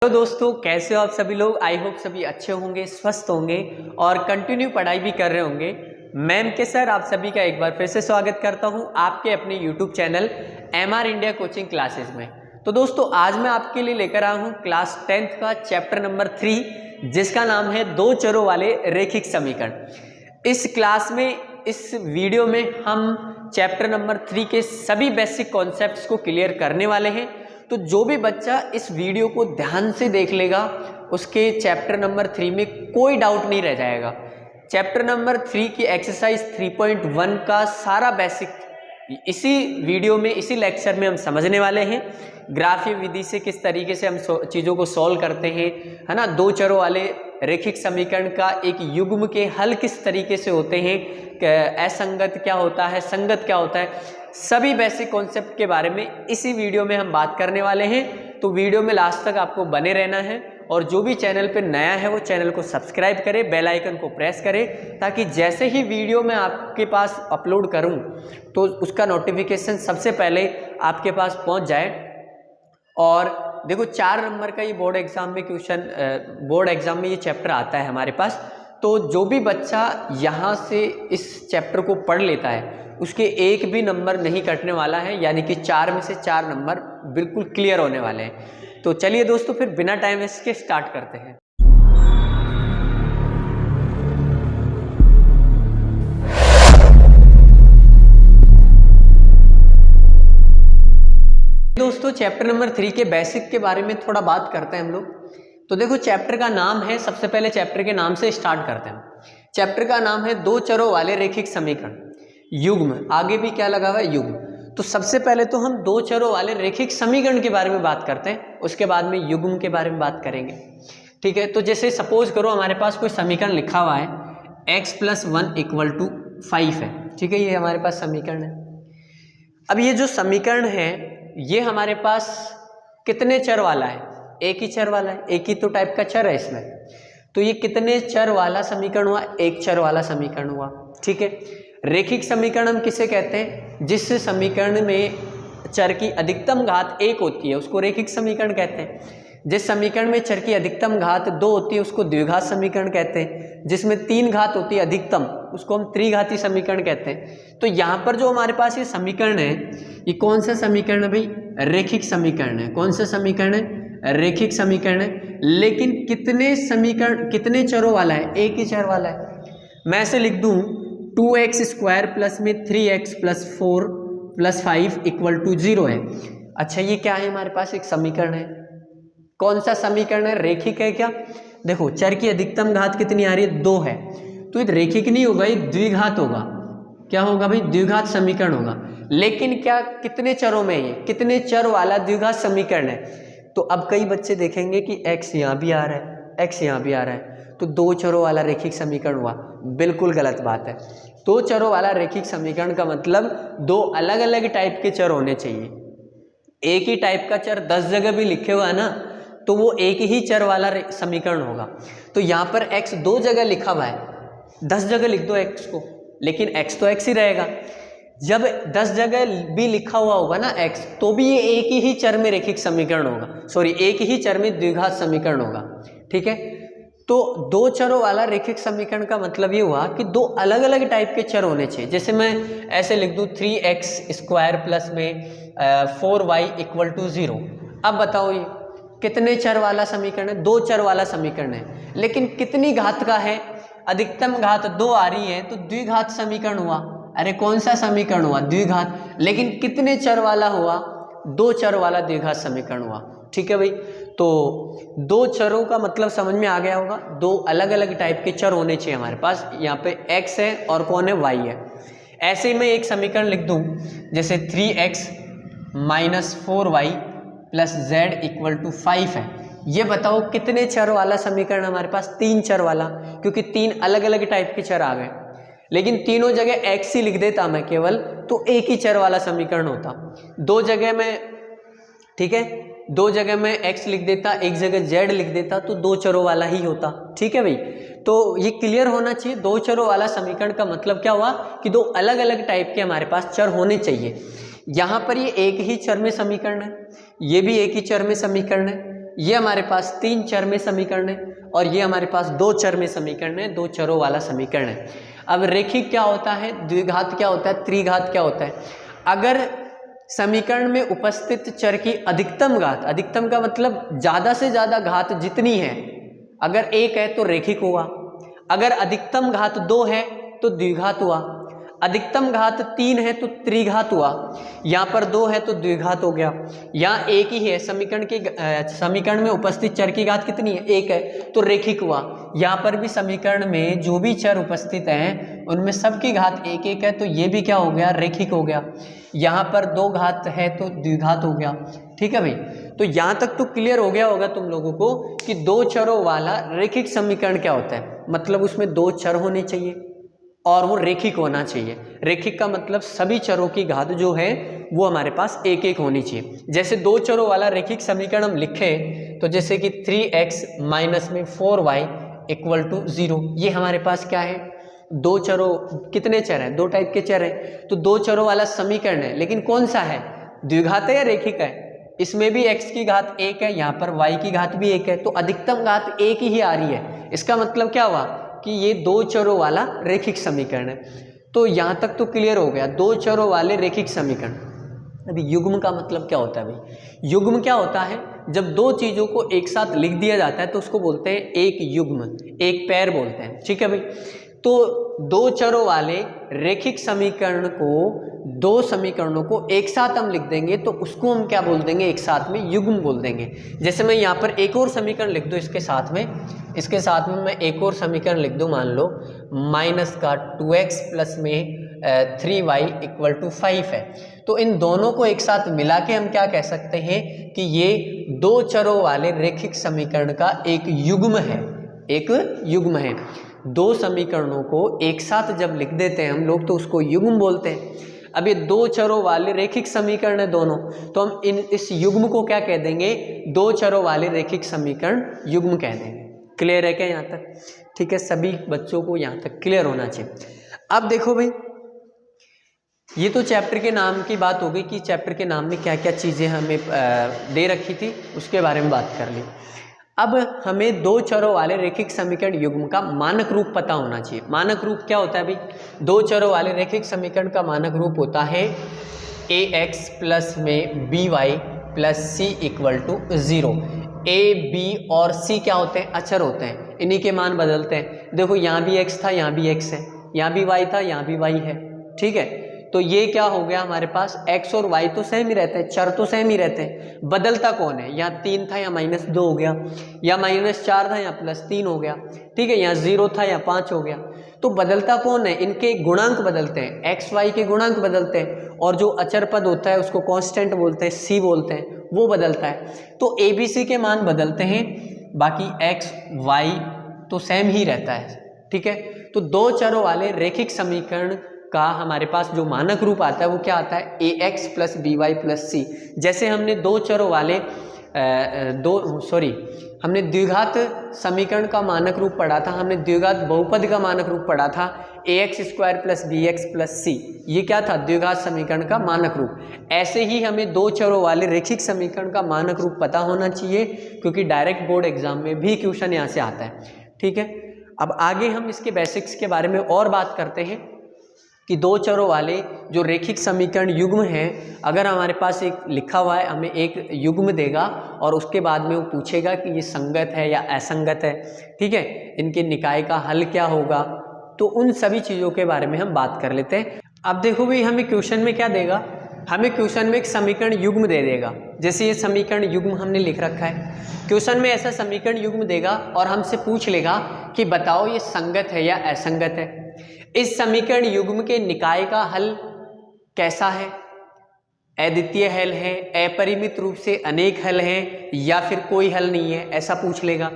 Hello दोस्तों, कैसे हो आप सभी लोग। आई होप सभी अच्छे होंगे, स्वस्थ होंगे और कंटिन्यू पढ़ाई भी कर रहे होंगे। मैम के सर आप सभी का एक बार फिर से स्वागत करता हूं आपके अपने YouTube channel MR India coaching classes में। तो दोस्तों आज मैं आपके लिए लेकर आया हूं क्लास 10th का चैप्टर नंबर 3 जिसका नाम है दो चरों वाले रैखिक समीकरण। इस क्लास में, इस वीडियो में हम चैप्टर नंबर 3 के सभी बेसिक कॉन्सेप्ट्स को क्लियर करने वाले हैं। तो जो भी बच्चा इस वीडियो को ध्यान से देख लेगा उसके चैप्टर नंबर 3 में कोई डाउट नहीं रह जाएगा। चैप्टर नंबर 3 की एक्सरसाइज 3.1 का सारा बेसिक इसी वीडियो में, इसी लेक्चर में हम समझने वाले हैं। ग्राफीय विधि से किस तरीके से हम चीज़ों को सॉल्व करते हैं, है ना। दो चरों वाले रैखिक समीकरण का एक युग्म के हल किस तरीके से होते हैं, असंगत क्या होता है, संगत क्या होता है, सभी बेसिक कॉन्सेप्ट के बारे में इसी वीडियो में हम बात करने वाले हैं। तो वीडियो में लास्ट तक आपको बने रहना है और जो भी चैनल पे नया है वो चैनल को सब्सक्राइब करे, बेल आइकन को प्रेस करे ताकि जैसे ही वीडियो मैं आपके पास अपलोड करूं तो उसका नोटिफिकेशन सबसे पहले आपके पास पहुंच जाए। और देखो 4 नंबर का ये बोर्ड एग्जाम में क्वेश्चन, बोर्ड एग्जाम में ये चैप्टर आता है हमारे पास। तो जो भी बच्चा यहाँ से इस चैप्टर को पढ़ लेता है उसके एक भी नंबर नहीं कटने वाला है, यानी कि 4 में से 4 नंबर बिल्कुल क्लियर होने वाले हैं। तो चलिए दोस्तों फिर बिना टाइम वेस्ट के स्टार्ट करते हैं। दोस्तों चैप्टर नंबर 3 के बेसिक के बारे में थोड़ा बात करते हैं हम लोग। तो देखो चैप्टर का नाम है, सबसे पहले चैप्टर के नाम से स्टार्ट करते हैं। चैप्टर का नाम है दो चरों वाले रैखिक समीकरण युग्म, आगे भी क्या लगा हुआ है युग्म। तो सबसे पहले तो हम दो चरों वाले रैखिक समीकरण के बारे में बात करते हैं, उसके बाद में युग्म के बारे में बात करेंगे, ठीक है। तो जैसे सपोज करो हमारे पास कोई समीकरण लिखा हुआ है x + 1 = 5 है, ठीक है। ये हमारे पास समीकरण है। अब ये जो समीकरण है ये हमारे पास कितने चर वाला है, एक ही चर वाला है, एक ही तो टाइप का चर है इसमें। तो ये कितने चर वाला समीकरण हुआ, एक चर वाला समीकरण हुआ, ठीक है। रैखिक समीकरण हम किसे कहते हैं, जिस समीकरण में चर की अधिकतम घात 1 होती है उसको रैखिक समीकरण कहते हैं। जिस समीकरण में चर की अधिकतम घात 2 होती है उसको द्विघात समीकरण कहते हैं। जिसमें 3 घात होती है अधिकतम उसको हम त्रिघाती समीकरण कहते हैं। तो यहाँ पर जो हमारे पास ये समीकरण है ये कौन सा समीकरण है भाई, रैखिक समीकरण है। कौन सा समीकरण है, रैखिक समीकरण है। लेकिन कितने समीकरण, कितने चरों वाला है, एक ही चर वाला है। मैं ऐसे लिख दूं 2x² प्लस में 3x + 4 + 5 = 0 है। अच्छा ये क्या है, हमारे पास एक समीकरण है। कौन सा समीकरण है, रैखिक है क्या। देखो चर की अधिकतम घात कितनी आ रही है, 2 है। तो ये रैखिक नहीं होगा, ये द्विघात होगा। क्या होगा भाई, द्विघात समीकरण होगा। लेकिन क्या कितने चरों में, ये कितने चर वाला द्विघात समीकरण है। तो अब कई बच्चे देखेंगे कि x यहाँ भी आ रहा है, x यहाँ भी आ रहा है, तो दो चरों वाला रैखिक समीकरण हुआ। बिल्कुल गलत बात है। दो चरों वाला रैखिक समीकरण का मतलब दो अलग अलग टाइप के चर होने चाहिए। एक ही टाइप का चर 10 जगह भी लिखे हुआ है ना तो वो एक ही चर वाला समीकरण होगा। तो यहाँ पर x 2 जगह लिखा हुआ है, 10 जगह लिख दो x को, लेकिन x तो x ही रहेगा। जब 10 जगह भी लिखा हुआ होगा ना x, तो भी ये एक ही चर में रैखिक समीकरण होगा, सॉरी एक ही चर में द्विघात समीकरण होगा, ठीक है। तो दो चरों वाला रैखिक समीकरण का मतलब ये हुआ कि दो अलग अलग टाइप के चर होने चाहिए। जैसे मैं ऐसे लिख दूं 3x² प्लस में 4y = 0। अब बताओ ये कितने चर वाला समीकरण है, दो चर वाला समीकरण है। लेकिन कितनी घात का है, अधिकतम घात 2 आ रही है तो द्विघात समीकरण हुआ। अरे कौन सा समीकरण हुआ, द्विघात। लेकिन कितने चर वाला हुआ, दो चर वाला द्विघात समीकरण हुआ, ठीक है भाई। तो दो चरों का मतलब समझ में आ गया होगा, दो अलग अलग टाइप के चर होने चाहिए हमारे पास। यहाँ पे x है और कौन है, y है। ऐसे ही मैं एक समीकरण लिख दूं जैसे 3x - 4y + z = 5 है। ये बताओ कितने चर वाला समीकरण हमारे पास, 3 चर वाला, क्योंकि 3 अलग अलग टाइप के चर आ गए। लेकिन तीनों जगह x ही लिख देता मैं केवल तो एक ही चर वाला समीकरण होता। दो जगह में, ठीक है, दो जगह में x लिख देता, एक जगह z लिख देता तो दो चरों वाला ही होता, ठीक है भाई। तो ये क्लियर होना चाहिए, दो चरों वाला समीकरण का मतलब क्या हुआ कि दो अलग अलग टाइप के हमारे पास चर होने चाहिए। यहाँ पर ये एक ही चर में समीकरण है, ये भी एक ही चर में समीकरण है, ये हमारे पास 3 चर में समीकरण है और ये हमारे पास 2 चर में समीकरण है, 2 चरों वाला समीकरण है। अब रेखिक क्या होता है, द्विघात क्या होता है, त्रिघात क्या होता है। अगर समीकरण में उपस्थित चर की अधिकतम घात, अधिकतम का मतलब ज़्यादा से ज़्यादा घात जितनी है, अगर 1 है तो रेखिक हुआ, अगर अधिकतम घात 2 है तो द्विघात हुआ, अधिकतम घात 3 है तो त्रिघात हुआ, यहाँ पर 2 है तो द्विघात हो गया। यहाँ 1 ही है, समीकरण में उपस्थित चर की घात कितनी है, 1 है तो रेखिक हुआ। यहाँ पर भी समीकरण में जो भी चर उपस्थित हैं उनमें सबकी घात 1 1 है तो ये भी क्या हो गया, रेखिक हो गया। यहाँ पर 2 घात है तो द्विघात हो गया। ठीक है भाई, तो यहाँ तक तो क्लियर हो गया होगा तुम लोगों को कि 2 चरों वाला रेखिक समीकरण क्या होता है। मतलब उसमें 2 चर होने चाहिए और वो रेखिक होना चाहिए। रेखिक का मतलब सभी चरों की घात जो है वो हमारे पास 1 1 होनी चाहिए। जैसे 2 चरों वाला रेखिक समीकरण हम लिखें तो जैसे कि 3x माइनस में 4y इक्वल टू 0, ये हमारे पास क्या है, 2 चरों, कितने चर हैं, 2 टाइप के चर हैं, तो 2 चरों वाला समीकरण है। लेकिन कौन सा है, द्विघात है या रेखिक है। इसमें भी x की घात 1 है, यहाँ पर y की घात भी 1 है, तो अधिकतम घात 1 ही आ रही है। इसका मतलब क्या हुआ कि ये 2 चरों वाला रेखिक समीकरण है। तो यहाँ तक तो क्लियर हो गया, 2 चरों वाले रेखिक समीकरण। अभी युग्म का मतलब क्या होता है भाई, युग्म क्या होता है, जब 2 चीज़ों को एक साथ लिख दिया जाता है तो उसको बोलते हैं एक युग्म, एक पैर बोलते हैं। ठीक है भाई, तो 2 चरों वाले रेखिक समीकरण को, 2 समीकरणों को एक साथ हम लिख देंगे तो उसको हम क्या बोल देंगे, एक साथ में युग्म बोल देंगे। जैसे मैं यहाँ पर एक और समीकरण लिख दूँ इसके साथ में मैं एक और समीकरण लिख दूँ, मान लो माइनस का 2x प्लस में 3y इक्वल टू 5 है। तो इन दोनों को एक साथ मिला के हम क्या कह सकते हैं कि ये 2 चरों वाले रेखिक समीकरण का एक युग्म है, एक युग्म है। 2 समीकरणों को एक साथ जब लिख देते हैं हम लोग तो उसको युग्म बोलते हैं। अब ये 2 चरों वाले रेखिक समीकरण है दोनों, तो हम इस युग्म को क्या कह देंगे, 2 चरों वाले रेखिक समीकरण युग्म कह देंगे। क्लियर है क्या यहाँ तक? ठीक है, सभी बच्चों को यहाँ तक क्लियर होना चाहिए। अब देखो भाई, ये तो चैप्टर के नाम की बात हो गई कि चैप्टर के नाम में क्या क्या चीज़ें हमें दे रखी थी, उसके बारे में बात कर ली। अब हमें 2 चरों वाले रेखिक समीकरण युग्म का मानक रूप पता होना चाहिए। मानक रूप क्या होता है भाई, 2 चरों वाले रेखिक समीकरण का मानक रूप होता है ax प्लस में by plus C equal to 0। a, b और c क्या होते हैं, अचर होते हैं, इन्हीं के मान बदलते हैं। देखो यहाँ भी x था, यहाँ भी x है, यहाँ भी y था, यहाँ भी y है। ठीक है, तो ये क्या हो गया हमारे पास, x और y तो सेम ही रहते हैं, चर तो सेम ही रहते हैं, बदलता कौन है, यहाँ 3 था यहाँ -2 हो गया, या -4 था यहाँ +3 हो गया। ठीक है, यहाँ 0 था यहाँ 5 हो गया। तो बदलता कौन है, इनके गुणांक बदलते हैं, x y के गुणांक बदलते हैं, और जो अचर पद होता है उसको कांस्टेंट बोलते हैं, c बोलते हैं, वो बदलता है। तो a b c के मान बदलते हैं, बाकी x y तो सेम ही रहता है। ठीक है, तो 2 चरों वाले रेखिक समीकरण का हमारे पास जो मानक रूप आता है वो क्या आता है, ax plus by plus c। जैसे हमने 2 चरों वाले हमने द्विघात समीकरण का मानक रूप पढ़ा था, हमने द्विघात बहुपद का मानक रूप पढ़ा था ax square plus bx plus c। ये क्या था, द्विघात समीकरण का मानक रूप। ऐसे ही हमें 2 चरों वाले रेखिक समीकरण का मानक रूप पता होना चाहिए, क्योंकि डायरेक्ट बोर्ड एग्जाम में भी क्वेश्चन यहाँ से आता है। ठीक है, अब आगे हम इसके बेसिक्स के बारे में और बात करते हैं कि 2 चरों वाले जो रेखिक समीकरण युग्म हैं, अगर हमारे पास एक लिखा हुआ है, हमें एक युग्म देगा और उसके बाद में वो पूछेगा कि ये संगत है या असंगत है। ठीक है, इनके निकाय का हल क्या होगा, तो उन सभी चीज़ों के बारे में हम बात कर लेते हैं। अब देखो भाई, हमें क्वेश्चन में क्या देगा, हमें क्वेश्चन में एक समीकरण युग्म दे देगा। जैसे ये समीकरण युग्म हमने लिख रखा है, क्वेश्चन में ऐसा समीकरण युग्म देगा और हमसे पूछ लेगा कि बताओ ये संगत है या असंगत है। इस समीकरण युग्म के निकाय का हल कैसा है, अद्वितीय हल है, अपरिमित रूप से अनेक हल हैं, या फिर कोई हल नहीं है, ऐसा पूछ लेगा।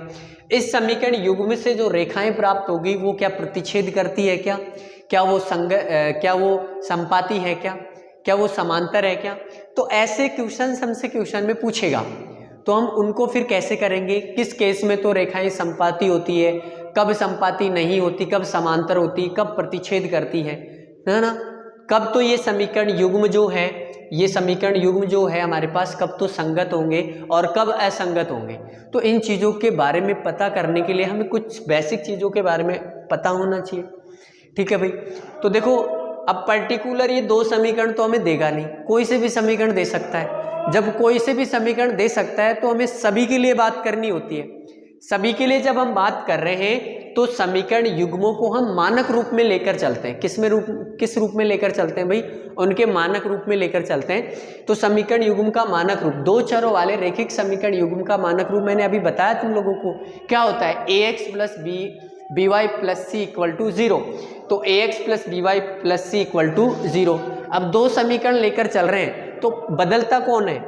इस समीकरण युग्म से जो रेखाएं प्राप्त होगी वो क्या प्रतिच्छेद करती है, क्या वो संपाती है, क्या वो समांतर है, तो ऐसे क्वेश्चन हमसे क्वेश्चन में पूछेगा। तो हम उनको फिर कैसे करेंगे, किस केस में तो रेखाएं संपाती होती है, कब संपाती नहीं होती, कब समांतर होती, कब प्रतिच्छेद करती है ना, कब तो ये समीकरण युग्म जो है ये समीकरण युग्म जो है हमारे पास कब तो संगत होंगे और कब असंगत होंगे। तो इन चीज़ों के बारे में पता करने के लिए हमें कुछ बेसिक चीज़ों के बारे में पता होना चाहिए। ठीक है भाई। तो देखो अब पर्टिकुलर ये दो समीकरण तो हमें देगा नहीं, कोई से भी समीकरण दे सकता है। जब कोई से भी समीकरण दे सकता है तो हमें सभी के लिए बात करनी होती है। सभी के लिए जब हम बात कर रहे हैं तो समीकरण युग्मों को हम मानक रूप में लेकर चलते हैं। किस रूप में लेकर चलते हैं भाई? उनके मानक रूप में लेकर चलते हैं। तो समीकरण युग्म का मानक रूप, दो चरों वाले रैखिक समीकरण युग्म का मानक रूप मैंने अभी बताया तुम लोगों को, क्या होता है? ax plus B Y plus C equal to 0। तो ax plus B Y plus C equal to 0। अब दो समीकरण लेकर चल रहे हैं तो बदलता कौन है?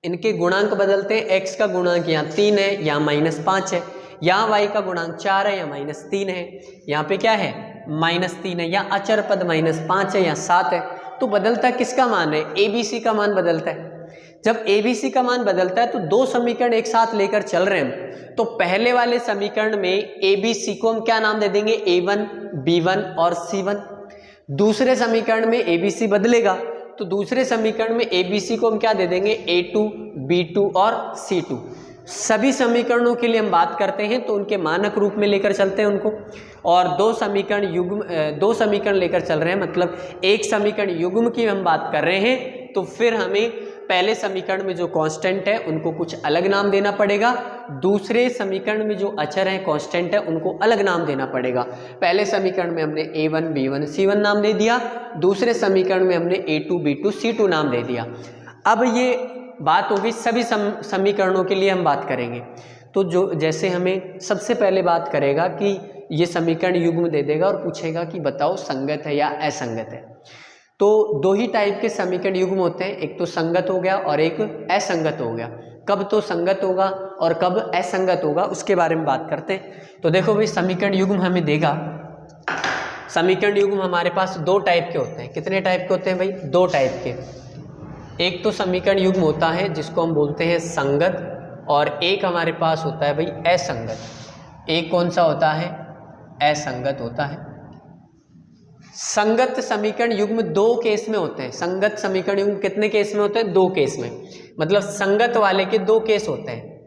इनके गुणांक बदलते हैं। x का गुणांक यहाँ 3 है, यहाँ -5 है। यहाँ y का गुणांक 4 है, यहाँ -3 है। यहाँ पे क्या है? -3 है। यहाँ अचर पद -5 है, यहाँ 7 है। तो बदलता किसका मान है? ABC का मान बदलता है। जब ABC का मान बदलता है तो दो समीकरण एक साथ लेकर चल रहे हैं। तो पहले वाले समीकरण में ABC को हम क्या नाम दे देंगे? A1, B1 और C1। दूसरे समीकरण में ABC बदलेगा तो दूसरे समीकरण में ABC को हम क्या दे देंगे? A2, B2 और C2। सभी समीकरणों के लिए हम बात करते हैं तो उनके मानक रूप में लेकर चलते हैं उनको। और दो समीकरण लेकर चल रहे हैं, मतलब एक समीकरण युग्म की हम बात कर रहे हैं, तो फिर हमें पहले समीकरण में जो कांस्टेंट है उनको कुछ अलग नाम देना पड़ेगा। दूसरे समीकरण में जो अचर है, कांस्टेंट है, उनको अलग नाम देना पड़ेगा। पहले समीकरण में हमने A1, B1, C1 नाम दे दिया, दूसरे समीकरण में हमने A2, B2, C2 नाम दे दिया। अब ये बात होगी सभी समीकरणों के लिए हम बात करेंगे। तो जो जैसे हमें सबसे पहले बात करेगा कि ये समीकरण युग्म दे देगा और पूछेगा कि बताओ संगत है या असंगत है। तो दो ही टाइप के समीकरण युग्म होते हैं, एक तो संगत हो गया और एक असंगत हो गया। कब तो संगत होगा और कब असंगत होगा उसके बारे में बात करते हैं। तो देखो भाई समीकरण युग्म हमें देगा। समीकरण युग्म हमारे पास दो टाइप के होते हैं। कितने टाइप के होते हैं भाई? दो टाइप के। एक तो समीकरण युग्म होता है जिसको हम बोलते हैं संगत, और एक हमारे पास होता है भाई असंगत। एक कौन सा होता है? असंगत होता है। संगत समीकरण युग्म दो केस में होते हैं। संगत समीकरण युग्म कितने केस में होते हैं? दो केस में। मतलब संगत वाले के दो केस होते हैं।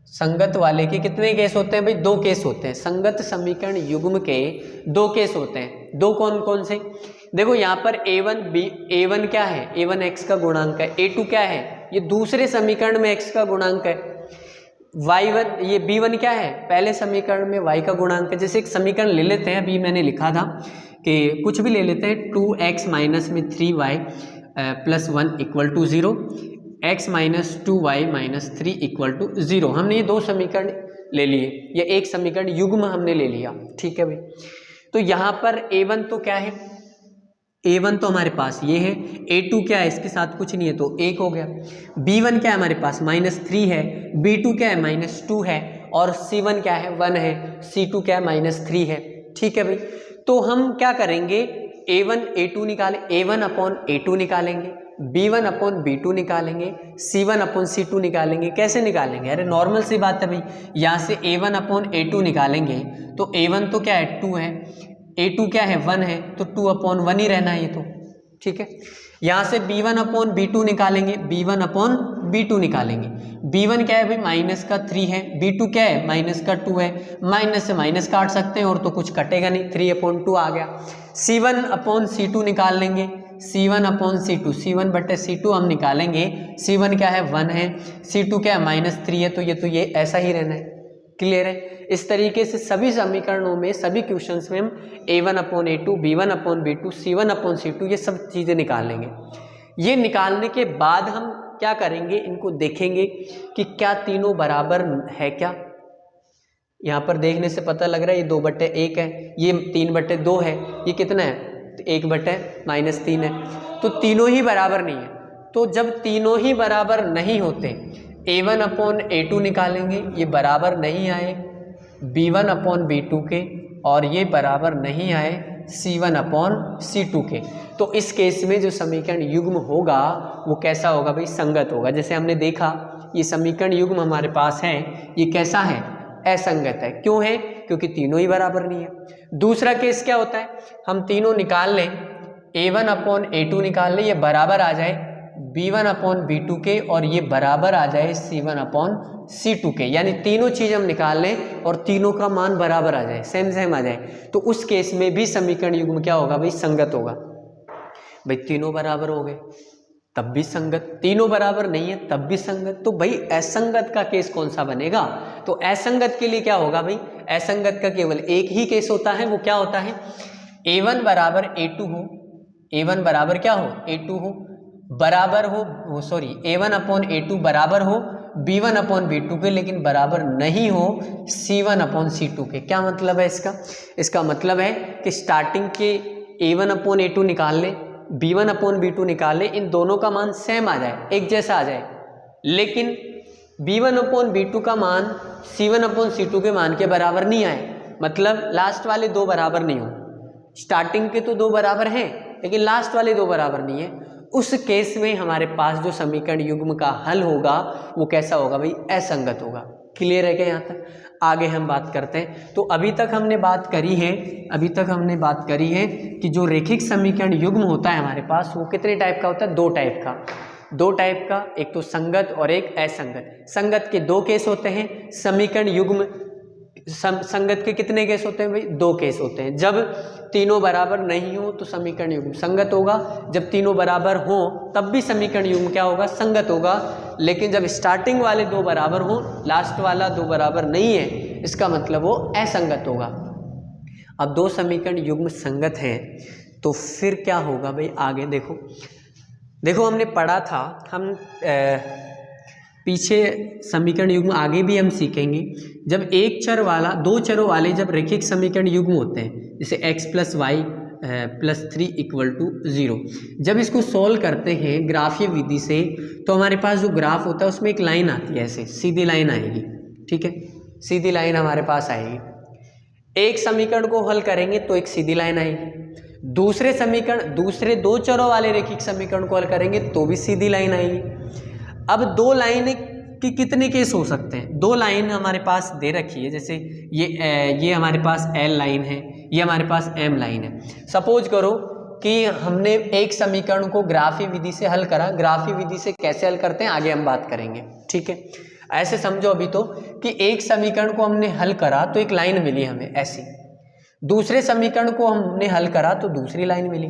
संगत वाले के कितने केस होते हैं भाई? दो केस होते हैं। संगत समीकरण युग्म के दो केस होते हैं। दो कौन कौन से? देखो यहाँ पर A1 क्या है? A1 x का गुणांक है। A2 क्या है? ये दूसरे समीकरण में x का गुणांक है। Y1 ये B1 क्या है? पहले समीकरण में y का गुणांक है। जैसे एक समीकरण ले लेते हैं, अभी मैंने लिखा था कि कुछ भी ले लेते हैं, 2x माइनस में 3y plus 1 equal to 0, x minus 2y minus 3 equal to 0। हमने ये दो समीकरण ले लिए, ये एक समीकरण युग्म हमने ले लिया। ठीक है भाई। तो यहाँ पर A1 तो क्या है? A1 तो हमारे पास ये है। A2 क्या है? इसके साथ कुछ नहीं है तो 1 हो गया। B1 क्या है हमारे पास? -3 है। B2 क्या है? -2 है। और C1 क्या है? 1 है। C2 क्या है? -3 है। ठीक है भाई। तो हम क्या करेंगे? A1 A2 निकालें, A1 अपॉन A2 निकालेंगे, B1 अपॉन B2 निकालेंगे, C1 अपॉन C2 निकालेंगे। कैसे निकालेंगे? अरे नॉर्मल सी बात है भाई। यहाँ से A1 अपॉन A2 निकालेंगे तो A1 तो क्या है? 2 है। A2 क्या है? 1 है। तो 2 अपॉन 1 ही रहना है ये तो। ठीक है। यहाँ से B1 अपॉन B2 निकालेंगे, B1 अपॉन B2 निकालेंगे। B1 क्या है भाई? माइनस का 3 है। B2 क्या है? माइनस का 2 है। माइनस से माइनस काट सकते हैं और तो कुछ कटेगा नहीं, 3 अपॉन 2 आ गया। C1 अपॉन C2 निकाल लेंगे, C1 अपॉन C2, C1 बटे C2 हम निकालेंगे। C1 क्या है? 1 है। C2 क्या है? -3 है। तो ये ऐसा ही रहना है। क्लियर है? इस तरीके से सभी समीकरणों में, सभी क्वेश्चंस में हम A1 upon A2, B1 upon B2, C1 upon C2 ये सब चीज़ें निकाल लेंगे। ये निकालने के बाद हम क्या करेंगे? इनको देखेंगे कि क्या तीनों बराबर है क्या। यहाँ पर देखने से पता लग रहा है ये 2/1 है, ये 3/2 है, ये कितना है? 1/-3 है। तो तीनों ही बराबर नहीं है। तो जब तीनों ही बराबर नहीं होते, A1 अपॉन A2 निकालेंगे, ये बराबर नहीं आए B1 अपॉन B2 के, और ये बराबर नहीं आए C1 अपॉन C2 के। तो इस केस में जो समीकरण युग्म होगा वो कैसा होगा भाई? संगत होगा। जैसे हमने देखा ये समीकरण युग्म हमारे पास है, ये कैसा है? असंगत है। क्यों है? क्योंकि तीनों ही बराबर नहीं है। दूसरा केस क्या होता है? हम तीनों निकाल लें, A1 अपॉन A2 निकाल लें, ये बराबर आ जाए B1/B2 के और ये बराबर आ जाए C1/C2 के, यानी तीनों चीज हम निकाल लें और तीनों का मान बराबर आ जाए, सेम सेम आ जाए, तो उस केस में भी समीकरण युग्म क्या होगा भाई, संगत होगा। भाई तीनों बराबर हो गए तब भी संगत, तीनों बराबर नहीं है तब भी संगत, तो भाई असंगत का केस कौन सा बनेगा। तो असंगत के लिए क्या होगा भाई, असंगत का केवल एक ही केस होता है, वो क्या होता है, A1 बराबर A2 हो, A1 बराबर क्या हो, A2 हो, बराबर हो सॉरी A1/A2 बराबर हो B1/B2 के, लेकिन बराबर नहीं हो C1/C2 के। क्या मतलब है इसका, इसका मतलब है कि स्टार्टिंग के A1/A2 निकाल ले, B1/B2 निकाल ले, इन दोनों का मान सेम आ जाए, एक जैसा आ जाए, लेकिन B1/B2 का मान C1/C2 के मान के बराबर नहीं आए, मतलब लास्ट वाले दो बराबर नहीं हो, स्टार्टिंग के तो दो बराबर हैं लेकिन लास्ट वाले दो बराबर नहीं है, उस केस में हमारे पास जो समीकरण युग्म का हल होगा वो कैसा होगा भाई, असंगत होगा। क्लियर है क्या यहाँ तक, आगे हम बात करते हैं। तो अभी तक हमने बात करी है, अभी तक हमने बात करी है कि जो रेखिक समीकरण युग्म होता है हमारे पास वो कितने टाइप का होता है, दो टाइप का, दो टाइप का, एक तो संगत और एक असंगत। संगत के दो केस होते हैं, समीकरण युग्म संगत के कितने केस होते हैं भाई, दो केस होते हैं। जब तीनों बराबर नहीं हो तो समीकरण युग्म संगत होगा, जब तीनों बराबर हो तब भी समीकरण युग्म क्या होगा, संगत होगा, लेकिन जब स्टार्टिंग वाले दो बराबर हो, लास्ट वाला दो बराबर नहीं है, इसका मतलब वो असंगत होगा। अब दो समीकरण युग्म संगत हैं तो फिर क्या होगा भाई, आगे देखो, देखो हमने पढ़ा था, हम पीछे समीकरण युग्म आगे भी हम सीखेंगे। जब एक चर वाला, दो चरों वाले जब रेखिक समीकरण युग्म होते हैं, जैसे x + y + 3 = 0, जब इसको सोल्व करते हैं ग्राफीय विधि से, तो हमारे पास जो ग्राफ होता है उसमें एक लाइन आती है, ऐसे सीधी लाइन आएगी, ठीक है, सीधी लाइन हमारे पास आएगी। एक समीकरण को हल करेंगे तो एक सीधी लाइन आएगी, दूसरे समीकरण, दूसरे दो चरों वाले रेखिक समीकरण को हल करेंगे तो भी सीधी लाइन आएगी। अब दो लाइन कि कितने केस हो सकते हैं, दो लाइन हमारे पास दे रखी है, जैसे ये हमारे पास L लाइन है, ये हमारे पास M लाइन है। सपोज करो कि हमने एक समीकरण को ग्राफीय विधि से हल करा, ग्राफीय विधि से कैसे हल करते हैं आगे हम बात करेंगे, ठीक है। ऐसे समझो अभी तो कि एक समीकरण को हमने हल करा तो एक लाइन मिली हमें ऐसी, दूसरे समीकरण को हमने हल करा तो दूसरी लाइन मिली।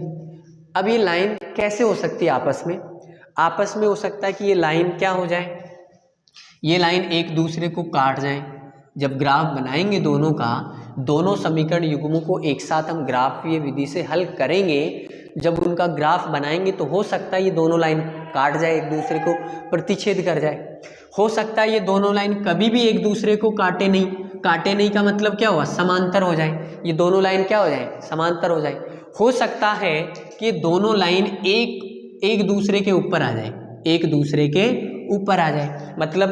अब ये लाइन कैसे हो सकती है आपस में, आपस में हो सकता है कि ये लाइन क्या हो जाए, ये लाइन एक दूसरे को काट जाए। जब ग्राफ बनाएंगे दोनों का, दोनों समीकरण युग्मों को एक साथ हम ग्राफीय विधि से हल करेंगे, जब उनका ग्राफ बनाएंगे तो हो सकता है ये दोनों लाइन काट जाए, एक दूसरे को प्रतिच्छेद कर जाए। हो सकता है ये दोनों लाइन कभी भी एक दूसरे को काटे नहीं, काटे नहीं का मतलब क्या हुआ, समांतर हो जाए, ये दोनों लाइन क्या हो जाए, समांतर हो जाए। हो सकता है कि ये दोनों लाइन एक दूसरे के ऊपर आ जाए, एक दूसरे के ऊपर आ जाए, मतलब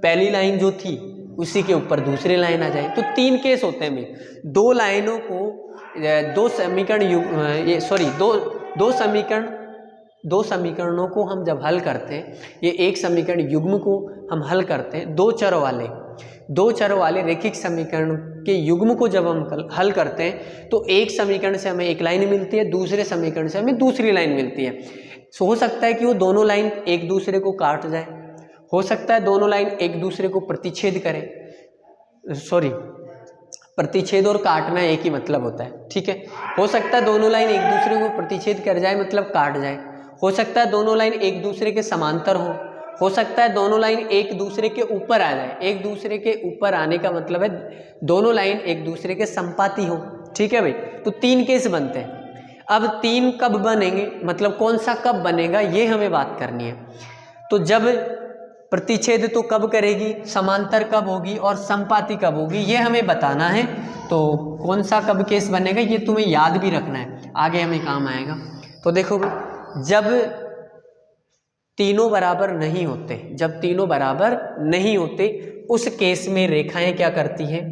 पहली लाइन जो थी उसी के ऊपर दूसरी लाइन आ जाए। तो तीन केस होते हैं, दो लाइनों को, दो समीकरण, दो समीकरणों को हम जब हल करते हैं, ये एक समीकरण युग्म को हम हल करते हैं, दो चरों वाले रेखिक समीकरण के युग्म को जब हम हल करते हैं तो एक समीकरण से हमें एक लाइन मिलती है, दूसरे समीकरण से हमें दूसरी लाइन मिलती है। सो हो सकता है कि वो दोनों लाइन एक दूसरे को काट जाए, हो सकता है दोनों लाइन एक दूसरे को प्रतिच्छेद करें, प्रतिच्छेद और काटना एक ही मतलब होता है, ठीक है। हो सकता है दोनों लाइन एक दूसरे को प्रतिच्छेद कर जाए, मतलब काट जाए। हो सकता है दोनों लाइन एक दूसरे के समांतर हो सकता है दोनों लाइन एक दूसरे के ऊपर आ जाए। एक दूसरे के ऊपर आने का मतलब है दोनों लाइन एक दूसरे के संपाती हो, ठीक है भाई। तो तीन केस बनते हैं। अब तीन कब बनेंगे, मतलब कौन सा कब बनेगा, ये हमें बात करनी है। तो जब प्रतिच्छेद तो कब करेगी, समांतर कब होगी और संपाती कब होगी, ये हमें बताना है। तो कौन सा कब केस बनेगा ये तुम्हें याद भी रखना है, आगे हमें काम आएगा। तो देखो, जब तीनों बराबर नहीं होते, जब तीनों बराबर नहीं होते उस केस में रेखाएं क्या करती हैं,